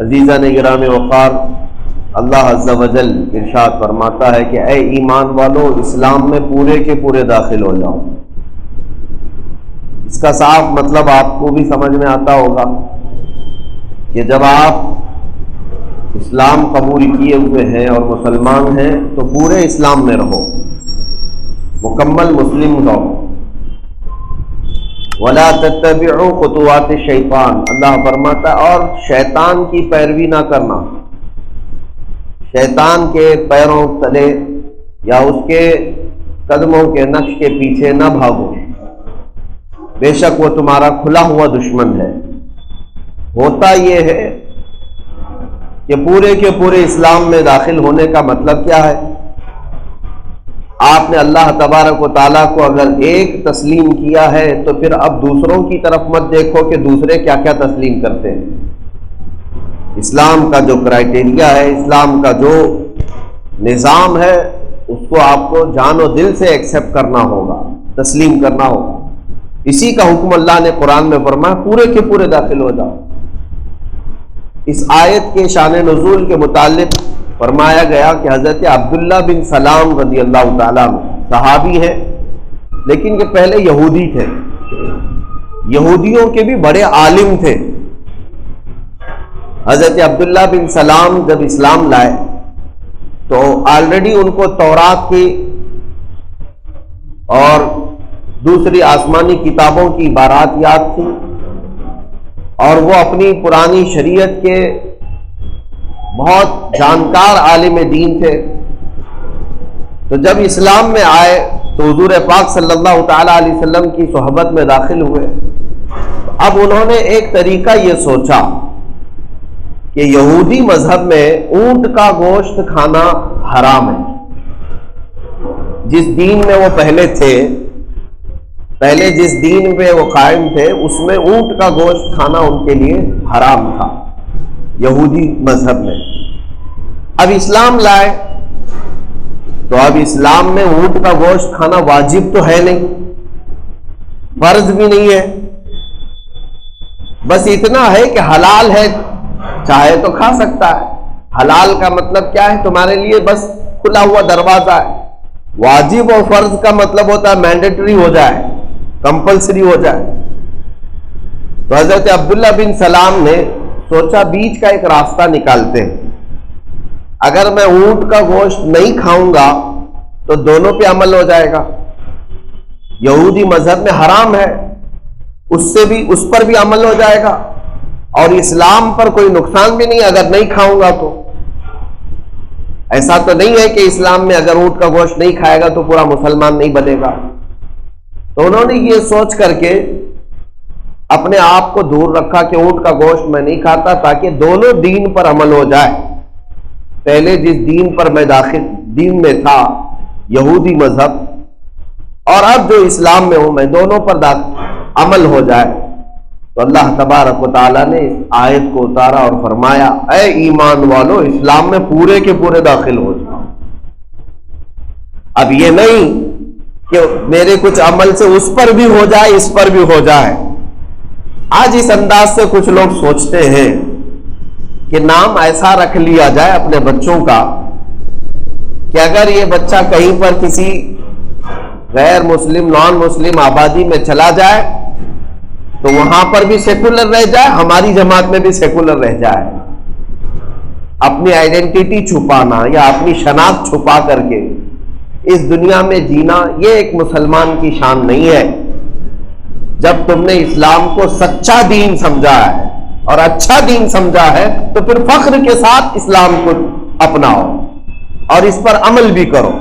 عزیزان گرامی وقار، اللہ عز و جل ارشاد فرماتا ہے کہ اے ایمان والو اسلام میں پورے کے پورے داخل ہو جاؤ۔ اس کا صاف مطلب آپ کو بھی سمجھ میں آتا ہوگا کہ جب آپ اسلام قبول کیے ہوئے ہیں اور مسلمان ہیں تو پورے اسلام میں رہو، مکمل مسلم رہو۔ وَلَا تَتَّبِعُوا خُطُوَاتِ الشَّيْطَانِ، اللہ فرماتا ہے اور شیطان کی پیروی نہ کرنا، شیطان کے پیروں تلے یا اس کے قدموں کے نقش کے پیچھے نہ بھاگو، بے شک وہ تمہارا کھلا ہوا دشمن ہے۔ ہوتا یہ ہے کہ پورے کے پورے اسلام میں داخل ہونے کا مطلب کیا ہے؟ آپ نے اللہ تبارک و تعالیٰ کو اگر ایک تسلیم کیا ہے تو پھر اب دوسروں کی طرف مت دیکھو کہ دوسرے کیا کیا تسلیم کرتے ہیں۔ اسلام کا جو کرائٹیریا ہے، اسلام کا جو نظام ہے، اس کو آپ کو جان و دل سے ایکسیپٹ کرنا ہوگا، تسلیم کرنا ہوگا۔ اسی کا حکم اللہ نے قرآن میں فرمایا پورے کے پورے داخل ہو جاؤ۔ اس آیت کے شان نزول کے متعلق فرمایا گیا کہ حضرت عبداللہ بن سلام رضی اللہ تعالیٰ صحابی ہیں، لیکن یہ پہلے یہودی تھے، یہودیوں کے بھی بڑے عالم تھے۔ حضرت عبداللہ بن سلام جب اسلام لائے تو آلریڈی ان کو تورات کی اور دوسری آسمانی کتابوں کی عبارات یاد تھی، اور وہ اپنی پرانی شریعت کے بہت جانکار عالم دین تھے۔ تو جب اسلام میں آئے تو حضور پاک صلی اللہ تعالیٰ علیہ وسلم کی صحبت میں داخل ہوئے۔ اب انہوں نے ایک طریقہ یہ سوچا کہ یہودی مذہب میں اونٹ کا گوشت کھانا حرام ہے۔ جس دین میں وہ پہلے تھے، پہلے جس دین پہ وہ قائم تھے، اس میں اونٹ کا گوشت کھانا ان کے لیے حرام تھا، یہودی مذہب میں۔ اب اسلام لائے تو اب اسلام میں اونٹ کا گوشت کھانا واجب تو ہے نہیں، فرض بھی نہیں ہے، بس اتنا ہے کہ حلال ہے، چاہے تو کھا سکتا ہے۔ حلال کا مطلب کیا ہے؟ تمہارے لیے بس کھلا ہوا دروازہ ہے۔ واجب اور فرض کا مطلب ہوتا ہے مینڈیٹری ہو جائے، کمپلسری ہو جائے۔ تو حضرت عبداللہ بن سلام نے سوچا بیچ کا ایک راستہ نکالتے ہیں، اگر میں اونٹ کا گوشت نہیں کھاؤں گا تو دونوں پہ عمل ہو جائے گا، یہودی مذہب میں حرام ہے، اس پر بھی عمل ہو جائے گا، اور اسلام پر کوئی نقصان بھی نہیں اگر نہیں کھاؤں گا تو۔ ایسا تو نہیں ہے کہ اسلام میں اگر اونٹ کا گوشت نہیں کھائے گا تو پورا مسلمان نہیں بنے گا۔ تو انہوں نے یہ سوچ کر کے اپنے آپ کو دور رکھا کہ اونٹ کا گوشت میں نہیں کھاتا، تاکہ دونوں دین پر عمل ہو جائے۔ پہلے جس دین پر میں دین میں تھا، یہودی مذہب، اور اب جو اسلام میں ہوں میں، دونوں پر عمل ہو جائے۔ تو اللہ تبارک و تعالیٰ نے اس آیت کو اتارا اور فرمایا اے ایمان والو اسلام میں پورے کے پورے داخل ہو جاؤ۔ اب یہ نہیں کہ میرے کچھ عمل سے اس پر بھی ہو جائے، اس پر بھی ہو جائے۔ آج اس انداز سے کچھ لوگ سوچتے ہیں کہ نام ایسا رکھ لیا جائے اپنے بچوں کا کہ اگر یہ بچہ کہیں پر کسی غیر مسلم، نان مسلم آبادی میں چلا جائے تو وہاں پر بھی سیکولر رہ جائے، ہماری جماعت میں بھی سیکولر رہ جائے۔ اپنی آئیڈینٹی چھپانا یا اپنی شناخت چھپا کر کے اس دنیا میں جینا، یہ ایک مسلمان کی شان نہیں ہے۔ جب تم نے اسلام کو سچا دین سمجھا ہے اور اچھا دین سمجھا ہے تو پھر فخر کے ساتھ اسلام کو اپناؤ اور اس پر عمل بھی کرو۔